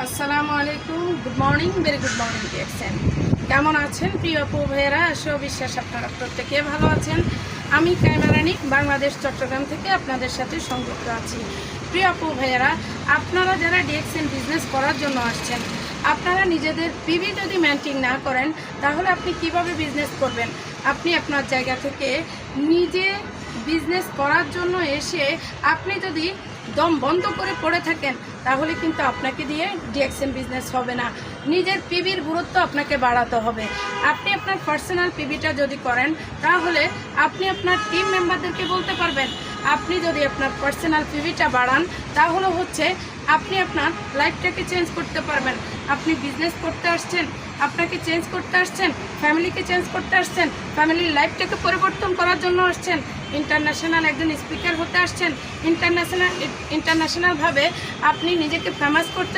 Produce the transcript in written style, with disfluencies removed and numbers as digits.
আসসালামু আলাইকুম, good morning, very good morning ডিয়ারসেন। কেমন আছেন প্রিয় আপু ভাইয়েরা? আশা বিশ্বাস আপনারা প্রত্যেকে ভালো আছেন। আমি কাইমা রানী বাংলাদেশ চট্টগ্রাম থেকে আপনাদের সাথে সংযুক্ত আছি। প্রিয় আপু ভাইয়েরা, আপনারা যারা ডিএক্সএন বিজনেস করার জন্য আসছেন, আপনারা নিজেদের পিভি যদি মেনটেন না করেন তাহলে আপনি কিভাবে বিজনেস করবেন? আপনি আপনার জায়গা থেকে নিজে বিজনেস করার জন্য এসে আপনি যদি দম বন্ধ করে পড়ে থাকেন তাহলে কিন্তু আপনাকে দিয়ে ডিএক্সএন বিজনেস হবে না। নিজের পিভির গুরুত্ব আপনাকে বাড়াতে হবে। আপনি আপনার পার্সোনাল পিভিটা যদি করেন তাহলে আপনি আপনার টিম মেম্বারদেরকে বলতে পারবেন। আপনি যদি আপনার পার্সোনাল পিভিটা বাড়ান তাহলে হচ্ছে আপনি আপনার লাইফটাকে চেঞ্জ করতে পারবেন। আপনি বিজনেস করতে আসছেন, আপনাকে চেঞ্জ করতে আসছেন, ফ্যামিলিকে চেঞ্জ করতে আসছেন, ফ্যামিলির লাইফটাকে পরিবর্তন করার জন্য আসছেন, ইন্টারন্যাশনাল একজন স্পিকার হতে আসছেন, ইন্টারন্যাশনালভাবে আপনি নিজেকে ফেমাস করতে